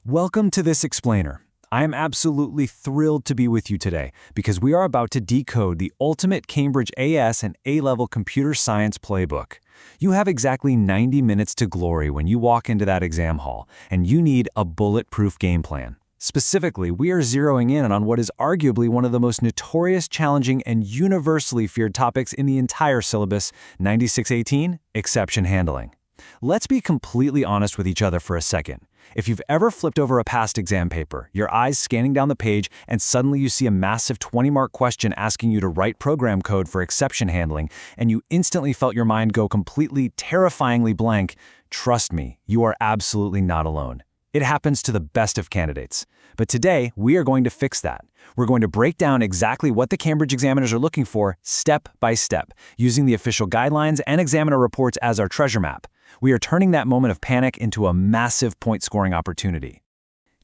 Welcome to this explainer. I am absolutely thrilled to be with you today because we are about to decode the ultimate Cambridge AS and A-level computer science playbook. You have exactly 90 minutes to glory when you walk into that exam hall, and you need a bulletproof game plan. Specifically, we are zeroing in on what is arguably one of the most notorious, challenging, and universally feared topics in the entire syllabus, 9618, exception handling. Let's be completely honest with each other for a second. If you've ever flipped over a past exam paper, your eyes scanning down the page, and suddenly you see a massive 20-mark question asking you to write program code for exception handling, and you instantly felt your mind go completely, terrifyingly blank, trust me, you are absolutely not alone. It happens to the best of candidates. But today, we are going to fix that. We're going to break down exactly what the Cambridge examiners are looking for, step by step, using the official guidelines and examiner reports as our treasure map. We are turning that moment of panic into a massive point-scoring opportunity.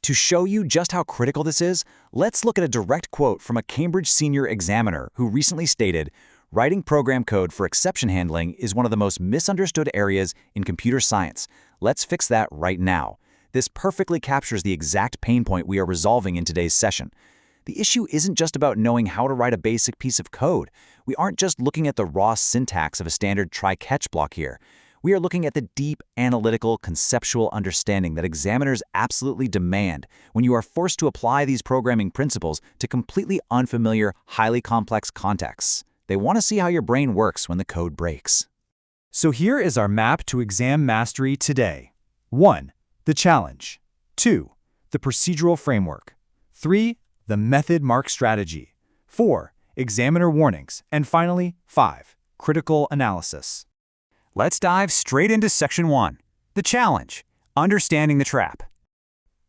To show you just how critical this is, let's look at a direct quote from a Cambridge senior examiner who recently stated, "Writing program code for exception handling is one of the most misunderstood areas in computer science. Let's fix that right now." This perfectly captures the exact pain point we are resolving in today's session. The issue isn't just about knowing how to write a basic piece of code. We aren't just looking at the raw syntax of a standard try-catch block here. We are looking at the deep, analytical, conceptual understanding that examiners absolutely demand when you are forced to apply these programming principles to completely unfamiliar, highly complex contexts. They want to see how your brain works when the code breaks. So here is our map to exam mastery today. 1. The challenge. 2. The procedural framework. 3. The method mark strategy. 4. Examiner warnings. And finally, 5. Critical analysis. Let's dive straight into Section 1, the challenge, understanding the trap.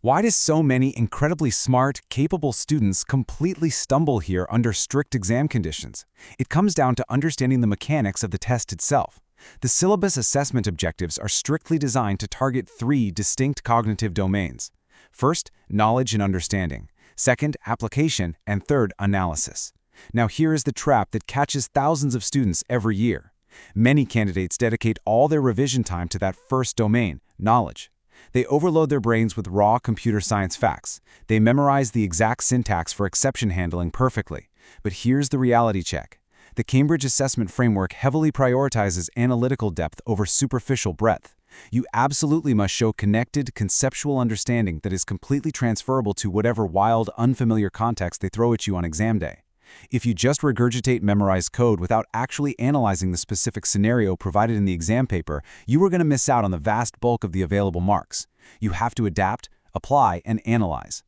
Why do so many incredibly smart, capable students completely stumble here under strict exam conditions? It comes down to understanding the mechanics of the test itself. The syllabus assessment objectives are strictly designed to target 3 distinct cognitive domains. First, knowledge and understanding. Second, application. And third, analysis. Now here is the trap that catches thousands of students every year. Many candidates dedicate all their revision time to that first domain, knowledge. They overload their brains with raw computer science facts. They memorize the exact syntax for exception handling perfectly. But here's the reality check. The Cambridge Assessment Framework heavily prioritizes analytical depth over superficial breadth. You absolutely must show connected, conceptual understanding that is completely transferable to whatever wild, unfamiliar context they throw at you on exam day. If you just regurgitate memorized code without actually analyzing the specific scenario provided in the exam paper, you are going to miss out on the vast bulk of the available marks. You have to adapt, apply, and analyze.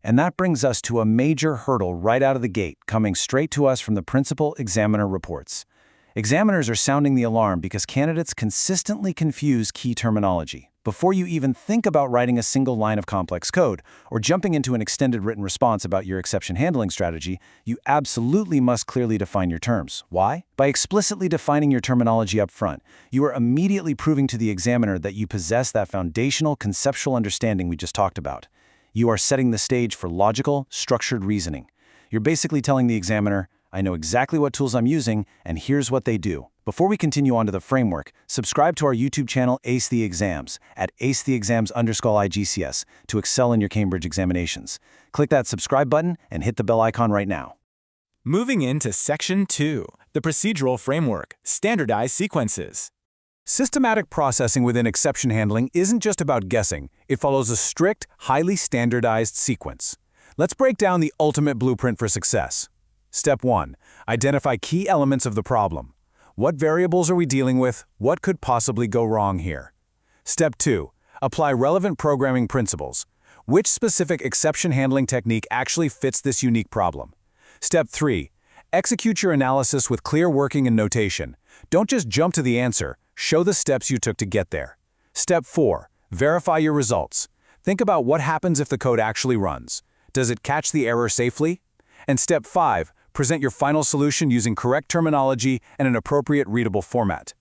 And that brings us to a major hurdle right out of the gate, coming straight to us from the principal examiner reports. Examiners are sounding the alarm because candidates consistently confuse key terminology. Before you even think about writing a single line of complex code or jumping into an extended written response about your exception handling strategy, you absolutely must clearly define your terms. Why? By explicitly defining your terminology up front, you are immediately proving to the examiner that you possess that foundational conceptual understanding we just talked about. You are setting the stage for logical, structured reasoning. You're basically telling the examiner, I know exactly what tools I'm using, and here's what they do. Before we continue on to the framework, subscribe to our YouTube channel Ace the Exams at acetheexams_IGCS to excel in your Cambridge examinations. Click that subscribe button and hit the bell icon right now. Moving into Section 2, the procedural framework, standardized sequences. Systematic processing within exception handling isn't just about guessing. It follows a strict, highly standardized sequence. Let's break down the ultimate blueprint for success. Step 1. Identify key elements of the problem. What variables are we dealing with? What could possibly go wrong here? Step 2. Apply relevant programming principles. Which specific exception handling technique actually fits this unique problem? Step 3. Execute your analysis with clear working and notation. Don't just jump to the answer. Show the steps you took to get there. Step 4. Verify your results. Think about what happens if the code actually runs. Does it catch the error safely? And Step 5. Present your final solution using correct terminology and an appropriate readable format.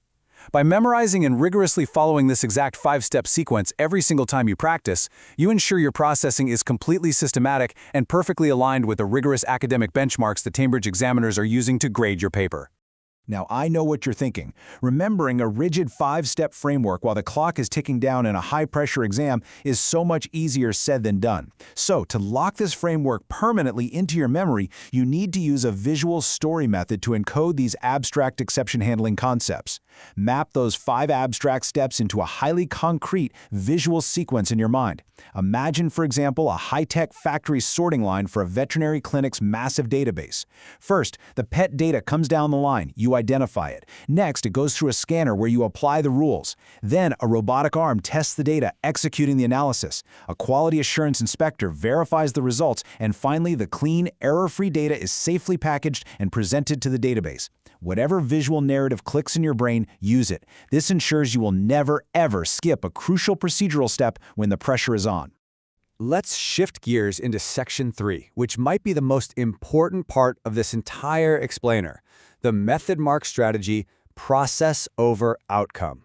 By memorizing and rigorously following this exact 5-step sequence every single time you practice, you ensure your processing is completely systematic and perfectly aligned with the rigorous academic benchmarks the Cambridge examiners are using to grade your paper. Now, I know what you're thinking. Remembering a rigid 5-step framework while the clock is ticking down in a high-pressure exam is so much easier said than done. So, to lock this framework permanently into your memory, you need to use a visual story method to encode these abstract exception handling concepts. Map those 5 abstract steps into a highly concrete visual sequence in your mind. Imagine, for example, a high-tech factory sorting line for a veterinary clinic's massive database. First, the pet data comes down the line. You identify it. Next, it goes through a scanner where you apply the rules. Then, a robotic arm tests the data, executing the analysis. A quality assurance inspector verifies the results, and finally, the clean, error-free data is safely packaged and presented to the database. Whatever visual narrative clicks in your brain, use it. This ensures you will never, ever skip a crucial procedural step when the pressure is on. Let's shift gears into Section 3, which might be the most important part of this entire explainer: the method mark strategy, process over outcome.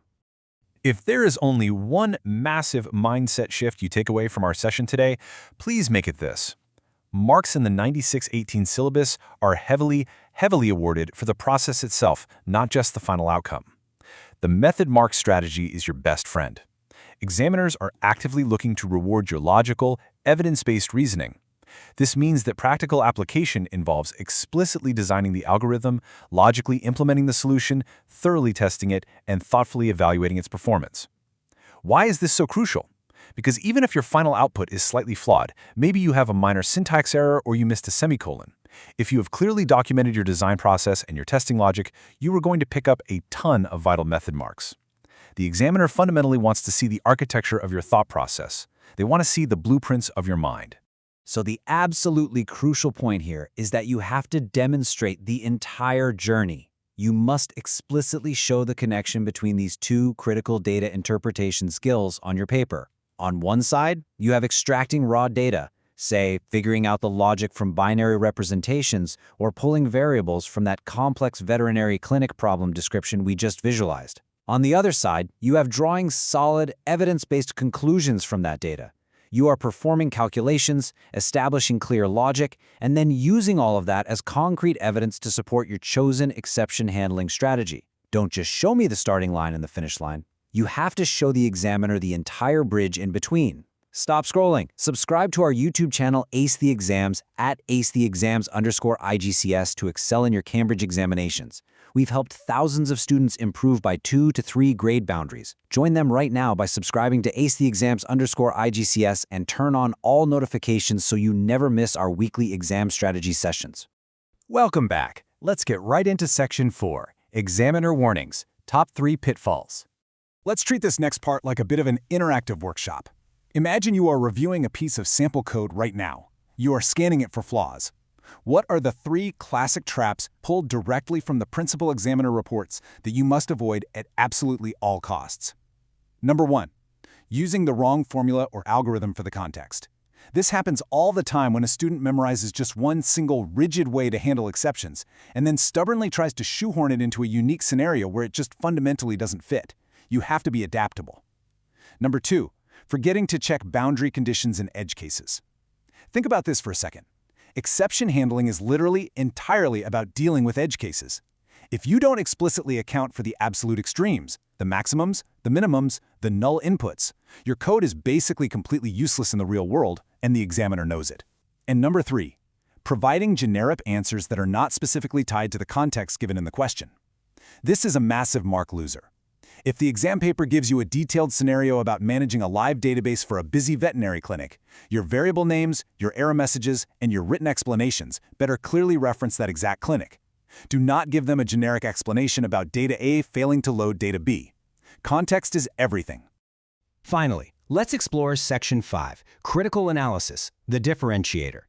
If there is only one massive mindset shift you take away from our session today, please make it this. Marks in the 9618 syllabus are heavily awarded for the process itself, not just the final outcome. The method mark strategy is your best friend. Examiners are actively looking to reward your logical, evidence-based reasoning. This means that practical application involves explicitly designing the algorithm, logically implementing the solution, thoroughly testing it, and thoughtfully evaluating its performance. Why is this so crucial? Because even if your final output is slightly flawed, maybe you have a minor syntax error or you missed a semicolon. If you have clearly documented your design process and your testing logic, you are going to pick up a ton of vital method marks. The examiner fundamentally wants to see the architecture of your thought process. They want to see the blueprints of your mind. So the absolutely crucial point here is that you have to demonstrate the entire journey. You must explicitly show the connection between these two critical data interpretation skills on your paper. On one side, you have extracting raw data, say figuring out the logic from binary representations or pulling variables from that complex veterinary clinic problem description we just visualized. On the other side, you have drawing solid, evidence-based conclusions from that data. You are performing calculations, establishing clear logic, and then using all of that as concrete evidence to support your chosen exception handling strategy. Don't just show me the starting line and the finish line. You have to show the examiner the entire bridge in between. Stop scrolling. Subscribe to our YouTube channel, Ace the Exams, at acetheexams_IGCS to excel in your Cambridge examinations. We've helped thousands of students improve by 2 to 3 grade boundaries. Join them right now by subscribing to acetheexams_IGCS and turn on all notifications so you never miss our weekly exam strategy sessions. Welcome back. Let's get right into Section 4, Examiner Warnings, Top 3 Pitfalls. Let's treat this next part like a bit of an interactive workshop. Imagine you are reviewing a piece of sample code right now. You are scanning it for flaws. What are the 3 classic traps pulled directly from the principal examiner reports that you must avoid at absolutely all costs? Number 1, using the wrong formula or algorithm for the context. This happens all the time when a student memorizes just one single rigid way to handle exceptions and then stubbornly tries to shoehorn it into a unique scenario where it just fundamentally doesn't fit. You have to be adaptable. Number 2, forgetting to check boundary conditions in edge cases. Think about this for a second. Exception handling is literally entirely about dealing with edge cases. If you don't explicitly account for the absolute extremes, the maximums, the minimums, the null inputs, your code is basically completely useless in the real world, and the examiner knows it. And number 3, providing generic answers that are not specifically tied to the context given in the question. This is a massive mark loser. If the exam paper gives you a detailed scenario about managing a live database for a busy veterinary clinic, your variable names, your error messages, and your written explanations better clearly reference that exact clinic. Do not give them a generic explanation about data A failing to load data B. Context is everything. Finally, let's explore Section 5, Critical Analysis, the differentiator.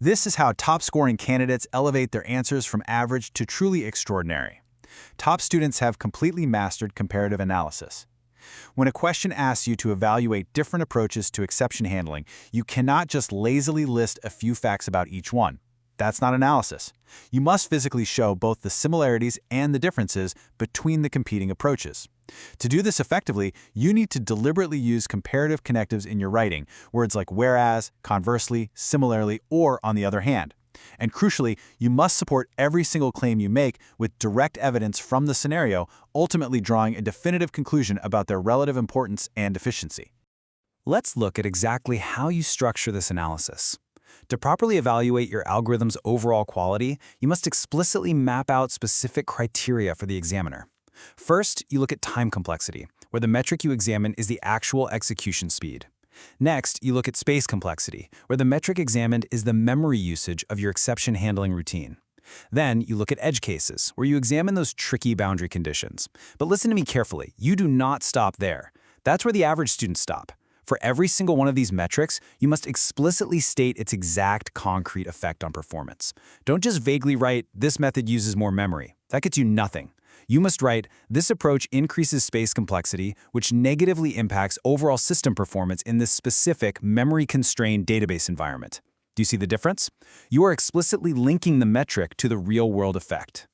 This is how top-scoring candidates elevate their answers from average to truly extraordinary. Top students have completely mastered comparative analysis. When a question asks you to evaluate different approaches to exception handling, you cannot just lazily list a few facts about each one. That's not analysis. You must physically show both the similarities and the differences between the competing approaches. To do this effectively, you need to deliberately use comparative connectives in your writing, words like whereas, conversely, similarly, or on the other hand. And crucially, you must support every single claim you make with direct evidence from the scenario, ultimately drawing a definitive conclusion about their relative importance and efficiency. Let's look at exactly how you structure this analysis. To properly evaluate your algorithm's overall quality, you must explicitly map out specific criteria for the examiner. First, you look at time complexity, where the metric you examine is the actual execution speed. Next, you look at space complexity, where the metric examined is the memory usage of your exception handling routine. Then, you look at edge cases, where you examine those tricky boundary conditions. But listen to me carefully, you do not stop there. That's where the average students stop. For every single one of these metrics, you must explicitly state its exact concrete effect on performance. Don't just vaguely write, "This method uses more memory." That gets you nothing. You must write, "This approach increases space complexity, which negatively impacts overall system performance in this specific memory-constrained database environment." Do you see the difference? You are explicitly linking the metric to the real-world effect.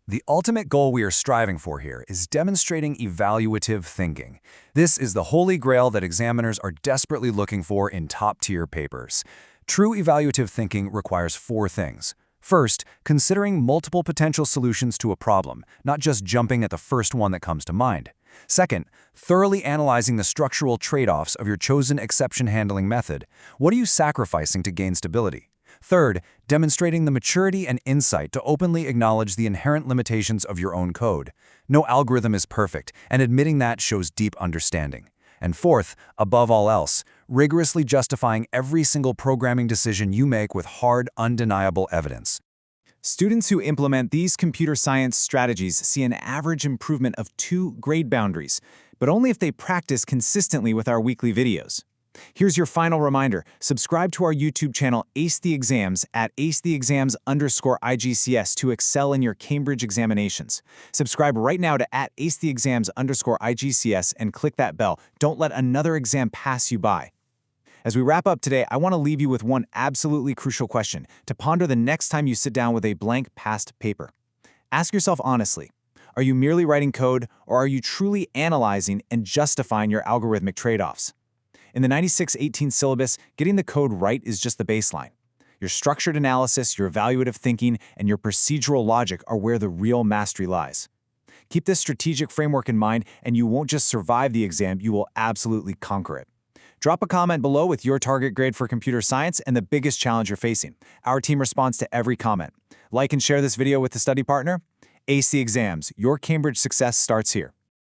The ultimate goal we are striving for here is demonstrating evaluative thinking. This is the holy grail that examiners are desperately looking for in top-tier papers. True evaluative thinking requires 4 things. First, considering multiple potential solutions to a problem, not just jumping at the first one that comes to mind. Second, thoroughly analyzing the structural trade-offs of your chosen exception handling method. What are you sacrificing to gain stability? Third, demonstrating the maturity and insight to openly acknowledge the inherent limitations of your own code. No algorithm is perfect, and admitting that shows deep understanding. And fourth, above all else, rigorously justifying every single programming decision you make with hard, undeniable evidence. Students who implement these computer science strategies see an average improvement of 2 grade boundaries, but only if they practice consistently with our weekly videos. Here's your final reminder. Subscribe to our YouTube channel Ace the Exams at acetheexams_IGCS to excel in your Cambridge examinations. Subscribe right now to @acetheexams_IGCS and click that bell. Don't let another exam pass you by. As we wrap up today, I want to leave you with one absolutely crucial question to ponder the next time you sit down with a blank past paper. Ask yourself honestly, are you merely writing code, or are you truly analyzing and justifying your algorithmic trade-offs? In the 9618 syllabus, getting the code right is just the baseline. Your structured analysis, your evaluative thinking, and your procedural logic are where the real mastery lies. Keep this strategic framework in mind, and you won't just survive the exam, you will absolutely conquer it. Drop a comment below with your target grade for computer science and the biggest challenge you're facing. Our team responds to every comment. Like and share this video with a study partner. Ace the Exams, your Cambridge success starts here.